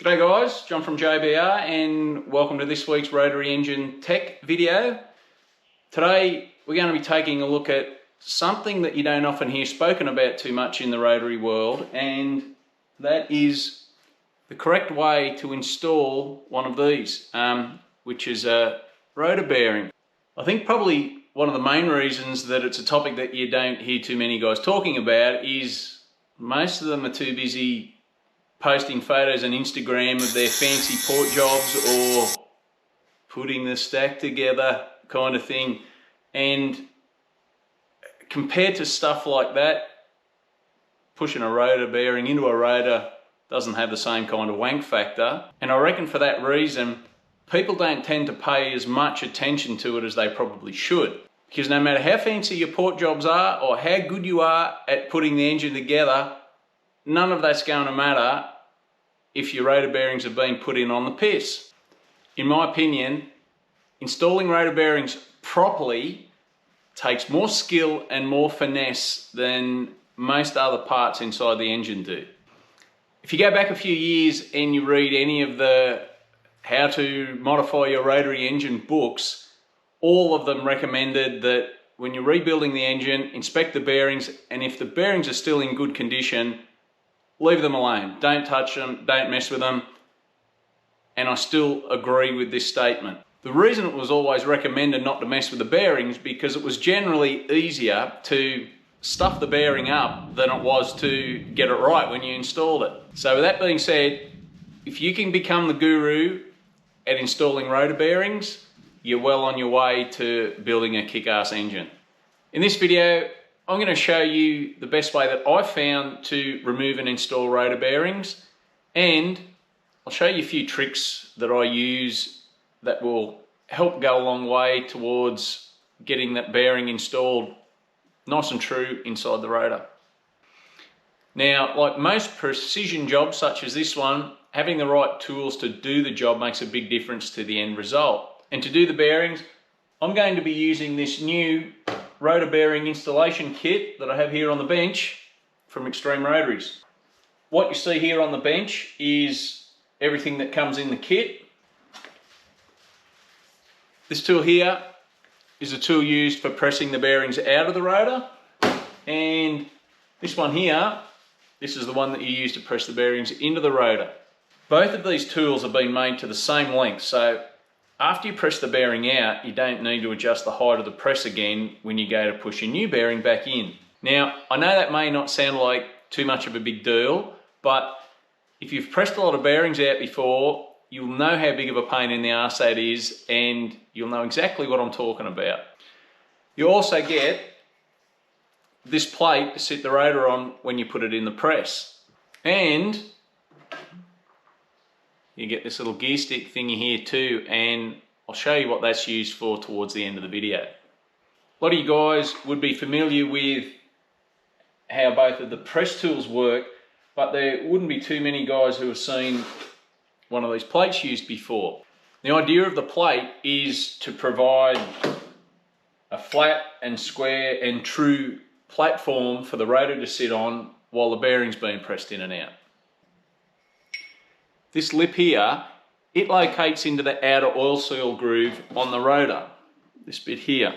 G'day guys, John from JBR and welcome to this week's rotary engine tech video. Today we're going to be taking a look at something that you don't often hear spoken about too much in the rotary world, and that is the correct way to install one of these, which is a rotor bearing. I think probably one of the main reasons that it's a topic that you don't hear too many guys talking about is most of them are too busy posting photos on Instagram of their fancy port jobs or putting the stack together kind of thing. And compared to stuff like that, pushing a rotor bearing into a rotor doesn't have the same kind of wank factor. And I reckon for that reason, people don't tend to pay as much attention to it as they probably should. Because no matter how fancy your port jobs are or how good you are at putting the engine together, none of that's going to matter if your rotor bearings have been put in on the piss. In my opinion, installing rotor bearings properly takes more skill and more finesse than most other parts inside the engine do. If you go back a few years and you read any of the how to modify your rotary engine books, all of them recommended that when you're rebuilding the engine, inspect the bearings, and if the bearings are still in good condition, leave them alone. Don't touch them, don't mess with them. And I still agree with this statement. The reason it was always recommended not to mess with the bearings because it was generally easier to stuff the bearing up than it was to get it right when you installed it. So with that being said, if you can become the guru at installing rotor bearings, you're well on your way to building a kick-ass engine. In this video, I'm going to show you the best way that I've found to remove and install rotor bearings, and I'll show you a few tricks that I use that will help go a long way towards getting that bearing installed nice and true inside the rotor. Now, like most precision jobs such as this one, having the right tools to do the job makes a big difference to the end result. And to do the bearings, I'm going to be using this new rotor bearing installation kit that I have here on the bench from Xtreme Rotaries. What you see here on the bench is everything that comes in the kit. This tool here is a tool used for pressing the bearings out of the rotor, and this one here, this is the one that you use to press the bearings into the rotor. Both of these tools have been made to the same length, so after you press the bearing out, you don't need to adjust the height of the press again when you go to push your new bearing back in. Now, I know that may not sound like too much of a big deal, but if you've pressed a lot of bearings out before, you'll know how big of a pain in the arse that is, and you'll know exactly what I'm talking about. You also get this plate to sit the rotor on when you put it in the press. And you get this little gear stick thingy here too, and I'll show you what that's used for towards the end of the video. A lot of you guys would be familiar with how both of the press tools work, but there wouldn't be too many guys who have seen one of these plates used before. The idea of the plate is to provide a flat and square and true platform for the rotor to sit on while the bearing's being pressed in and out. This lip here, it locates into the outer oil seal groove on the rotor, this bit here,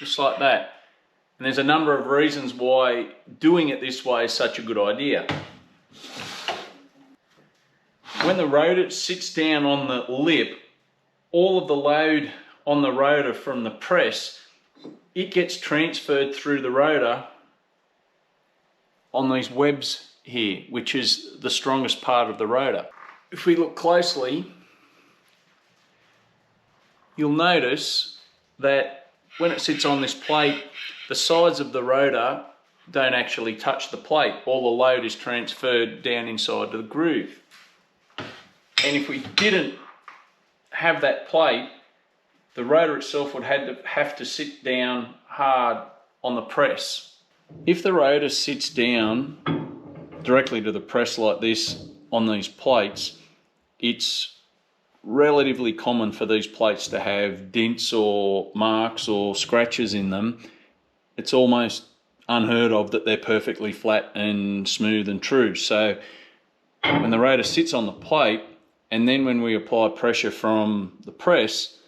just like that. And there's a number of reasons why doing it this way is such a good idea. When the rotor sits down on the lip, all of the load on the rotor from the press, it gets transferred through the rotor on these webs here, which is the strongest part of the rotor. If we look closely, you'll notice that when it sits on this plate, the sides of the rotor don't actually touch the plate. All the load is transferred down inside the groove. And if we didn't have that plate, the rotor itself would have to sit down hard on the press. If the rotor sits down directly to the press like this on these plates, it's relatively common for these plates to have dents or marks or scratches in them. It's almost unheard of that they're perfectly flat and smooth and true. So when the rotor sits on the plate, and then when we apply pressure from the press,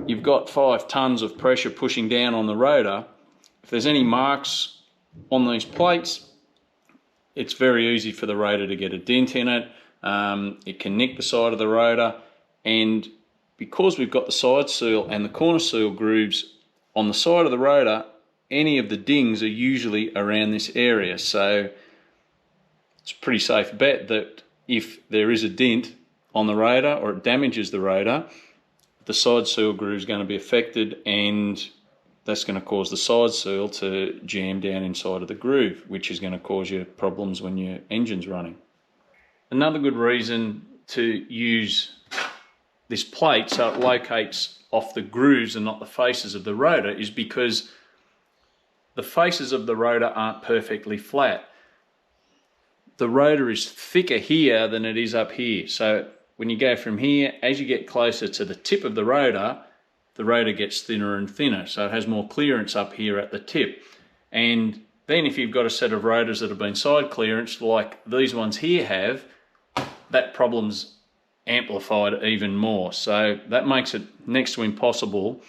you've got 5 tons of pressure pushing down on the rotor. If there's any marks on these plates, it's very easy for the rotor to get a dent in it. It can nick the side of the rotor, and because we've got the side seal and the corner seal grooves on the side of the rotor, any of the dings are usually around this area. So it's a pretty safe bet that if there is a dent on the rotor or it damages the rotor, the side seal groove is going to be affected, and that's going to cause the side seal to jam down inside of the groove, which is going to cause you problems when your engine's running. Another good reason to use this plate so it locates off the grooves and not the faces of the rotor is because the faces of the rotor aren't perfectly flat. The rotor is thicker here than it is up here. So when you go from here, as you get closer to the tip of the rotor gets thinner and thinner. So it has more clearance up here at the tip. And then if you've got a set of rotors that have been side clearance like these ones here have, that problem's amplified even more. So that makes it next to impossible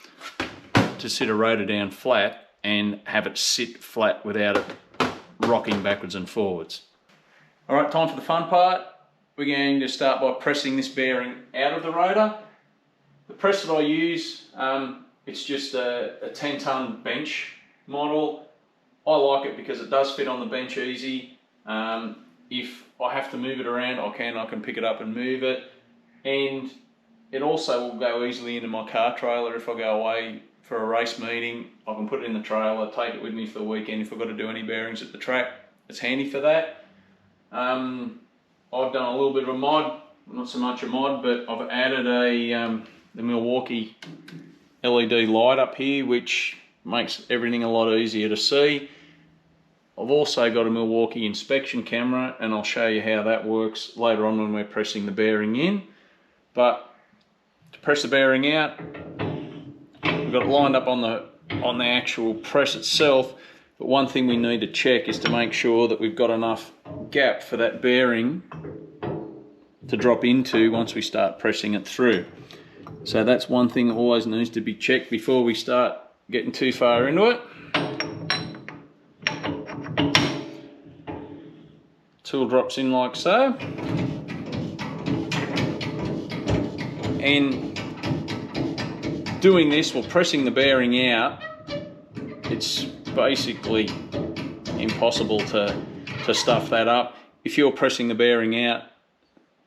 to sit a rotor down flat and have it sit flat without it rocking backwards and forwards. All right, time for the fun part. We're going to start by pressing this bearing out of the rotor. The press that I use, it's just a 10-ton bench model. I like it because it does fit on the bench easy. If I have to move it around, I can pick it up and move it. And it also will go easily into my car trailer. If I go away for a race meeting, I can put it in the trailer, take it with me for the weekend. If I've got to do any bearings at the track, it's handy for that. I've done a little bit of a mod, not so much a mod, but I've added the Milwaukee LED light up here, which makes everything a lot easier to see. I've also got a Milwaukee inspection camera, and I'll show you how that works later on when we're pressing the bearing in. But to press the bearing out, we've got it lined up on the actual press itself. But one thing we need to check is to make sure that we've got enough gap for that bearing to drop into once we start pressing it through. So that's one thing that always needs to be checked before we start getting too far into it. Tool drops in like so. And doing this while pressing the bearing out, it's basically impossible to stuff that up. If you're pressing the bearing out,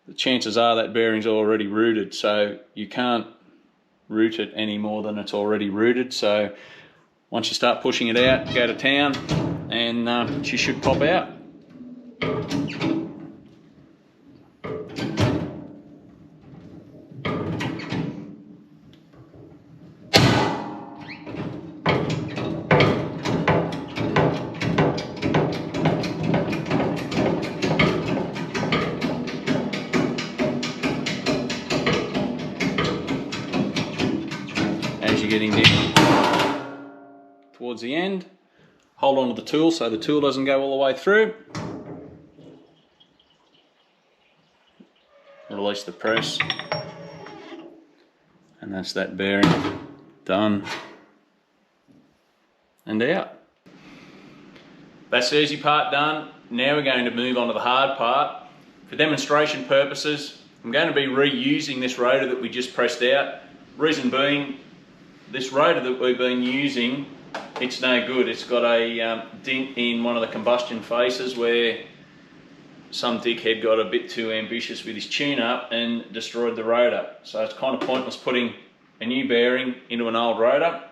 the chances are that bearing's already rooted, so you can't root it any more than it's already rooted. So once you start pushing it out, go to town, and she should pop out. Getting down towards the end, hold on to the tool so the tool doesn't go all the way through. Release the press, and that's that bearing done and out. That's the easy part done. Now we're going to move on to the hard part. For demonstration purposes, I'm going to be reusing this rotor that we just pressed out. Reason being, this rotor that we've been using, it's no good. It's got a dent in one of the combustion faces where some dickhead got a bit too ambitious with his tune-up and destroyed the rotor. So it's kind of pointless putting a new bearing into an old rotor.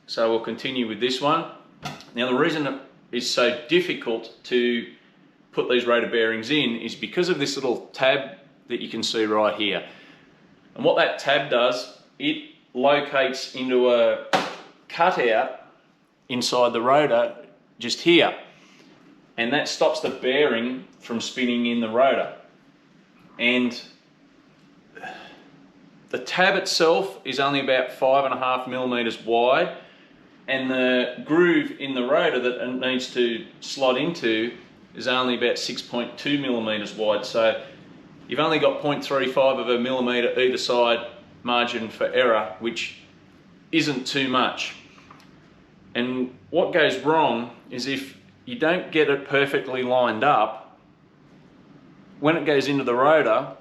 So we'll continue with this one. Now the reason it is so difficult to put these rotor bearings in is because of this little tab that you can see right here. And what that tab does, it locates into a cutout inside the rotor just here, and that stops the bearing from spinning in the rotor. And the tab itself is only about 5.5 millimeters wide, and the groove in the rotor that it needs to slot into is only about 6.2 millimeters wide, so you've only got 0.35 of a millimeter either side margin for error, which isn't too much. And what goes wrong is if you don't get it perfectly lined up, when it goes into the rotor,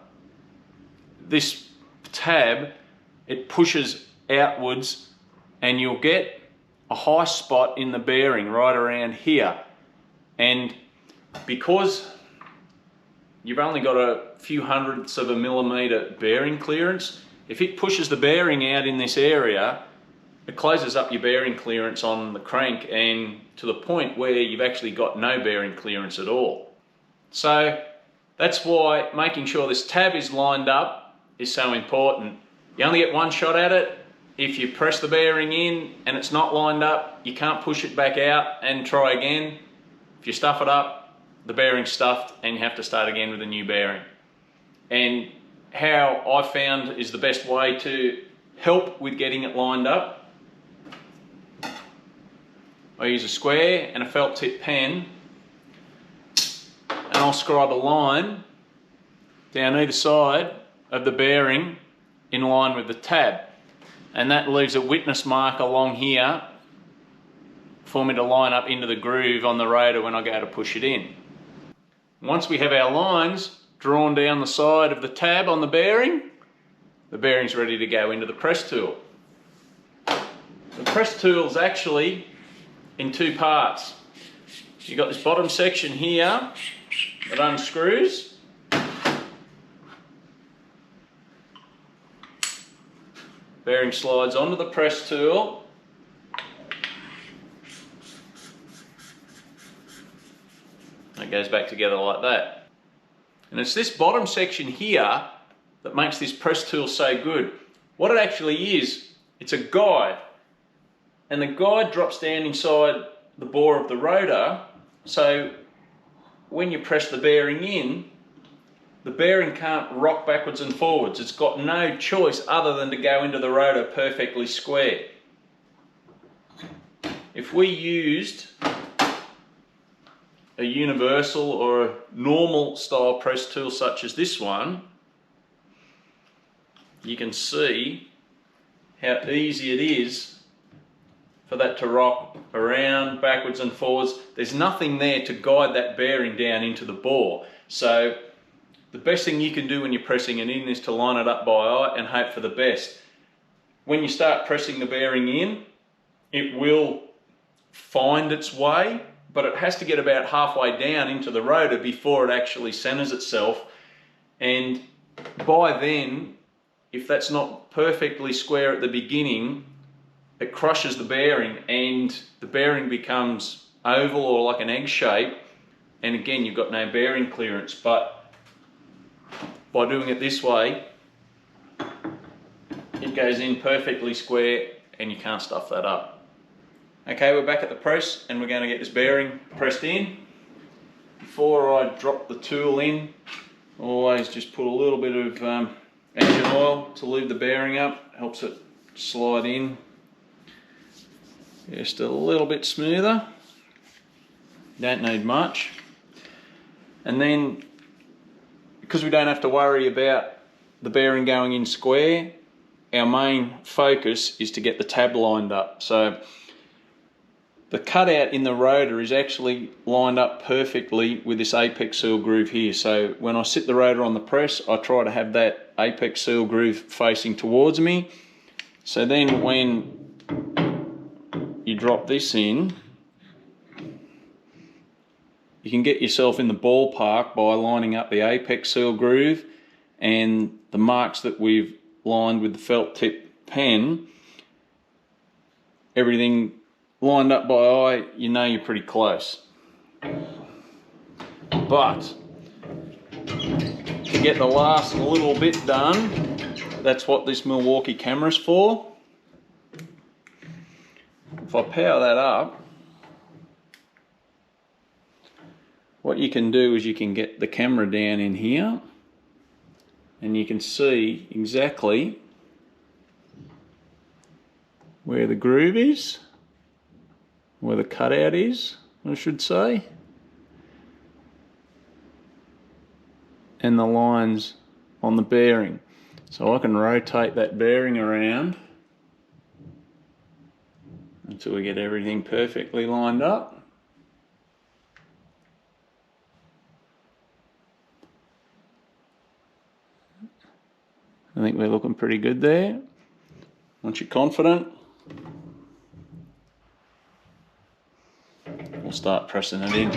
this tab, it pushes outwards and you'll get a high spot in the bearing right around here. And because you've only got a few hundredths of a millimeter bearing clearance, if it pushes the bearing out in this area, it closes up your bearing clearance on the crank, and to the point where you've actually got no bearing clearance at all. So that's why making sure this tab is lined up is so important. You only get one shot at it. If you press the bearing in and it's not lined up, you can't push it back out and try again. If you stuff it up, the bearing's stuffed and you have to start again with a new bearing. And how I found is the best way to help with getting it lined up, I use a square and a felt tip pen, and I'll scribe a line down either side of the bearing in line with the tab, and that leaves a witness mark along here for me to line up into the groove on the rotor when I go to push it in. Once we have our lines drawn down the side of the tab on the bearing's ready to go into the press tool. The press tool is actually in two parts. You've got this bottom section here that unscrews. Bearing slides onto the press tool. It goes back together like that. And it's this bottom section here that makes this press tool so good. What it actually is, it's a guide. And the guide drops down inside the bore of the rotor, so when you press the bearing in, the bearing can't rock backwards and forwards. It's got no choice other than to go into the rotor perfectly square. If we used a universal or a normal style press tool such as this one, you can see how easy it is for that to rock around, backwards and forwards. There's nothing there to guide that bearing down into the bore. So the best thing you can do when you're pressing it in is to line it up by eye and hope for the best. When you start pressing the bearing in, it will find its way, but it has to get about halfway down into the rotor before it actually centers itself. And by then, if that's not perfectly square at the beginning, it crushes the bearing and the bearing becomes oval or like an egg shape, and again you've got no bearing clearance. But by doing it this way, it goes in perfectly square and you can't stuff that up. Okay, we're back at the press and we're going to get this bearing pressed in. Before I drop the tool in, always just put a little bit of engine oil to lube the bearing up, helps it slide in just a little bit smoother. Don't need much. And then, because we don't have to worry about the bearing going in square, our main focus is to get the tab lined up. So the cutout in the rotor is actually lined up perfectly with this apex seal groove here. So when I sit the rotor on the press, I try to have that apex seal groove facing towards me. So then when you drop this in, you can get yourself in the ballpark by lining up the apex seal groove and the marks that we've lined with the felt tip pen. Everything lined up by eye, you know you're pretty close. But to get the last little bit done, that's what this Milwaukee camera's for. If I power that up, what you can do is you can get the camera down in here and you can see exactly where the groove is, where the cutout is, I should say. and the lines on the bearing. So I can rotate that bearing around until we get everything perfectly lined up. I think we're looking pretty good there. Once you're confident, we'll start pressing it in.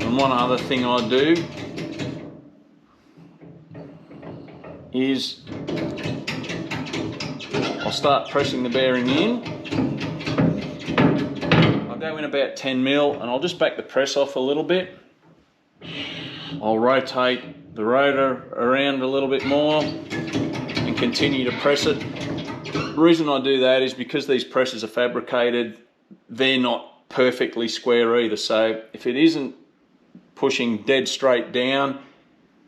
And one other thing I do is I'll start pressing the bearing in. I'll go in about 10 mil and I'll just back the press off a little bit. I'll rotate the rotor around a little bit more and continue to press it. The reason I do that is because these presses are fabricated, they're not perfectly square either. So if it isn't pushing dead straight down,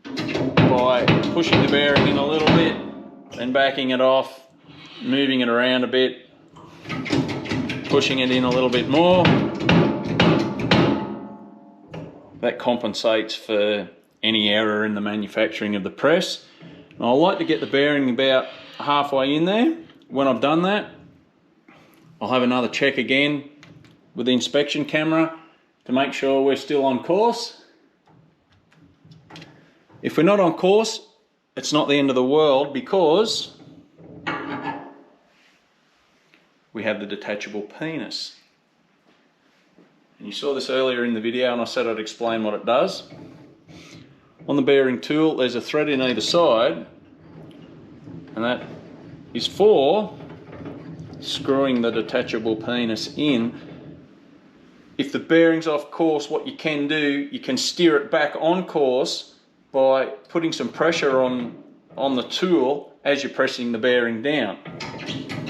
by pushing the bearing in a little bit and backing it off, moving it around a bit, pushing it in a little bit more, that compensates for any error in the manufacturing of the press. And I like to get the bearing about halfway in there. When I've done that, I'll have another check again with the inspection camera to make sure we're still on course. If we're not on course, it's not the end of the world, because we have the detachable penis. And you saw this earlier in the video and I said I'd explain what it does. On the bearing tool there's a thread in either side, and that is for screwing the detachable penis in. If the bearing's off course, what you can do, you can steer it back on course by putting some pressure on the tool as you're pressing the bearing down,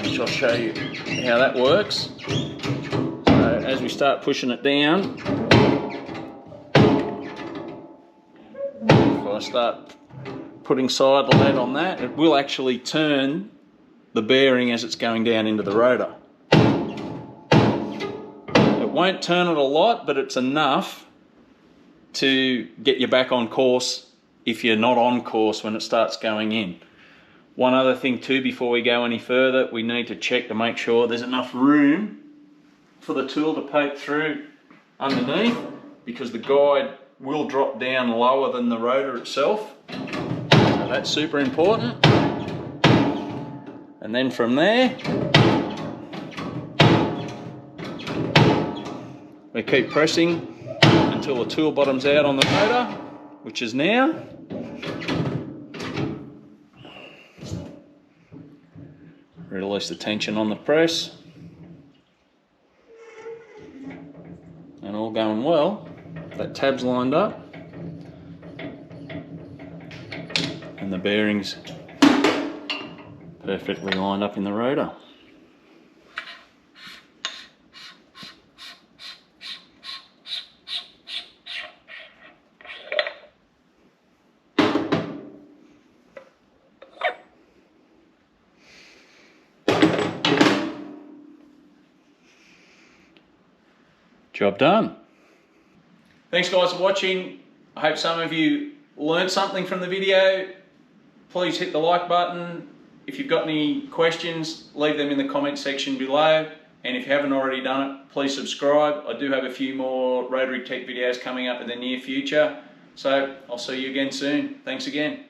which I'll show you how that works. So as we start pushing it down, if I start putting side lead on that, it will actually turn the bearing as it's going down into the rotor. It won't turn it a lot, but it's enough to get you back on course if you're not on course when it starts going in. One other thing too, before we go any further, we need to check to make sure there's enough room for the tool to poke through underneath, because the guide will drop down lower than the rotor itself. So that's super important. And then from there, we keep pressing until the tool bottoms out on the rotor, which is now. Release the tension on the press. And all going well. That tab's lined up. And the bearings perfectly lined up in the rotor. Job done. Thanks guys for watching. I hope some of you learned something from the video. Please hit the like button. If you've got any questions, leave them in the comment section below. And if you haven't already done it, please subscribe. I do have a few more rotary tech videos coming up in the near future. So I'll see you again soon. Thanks again.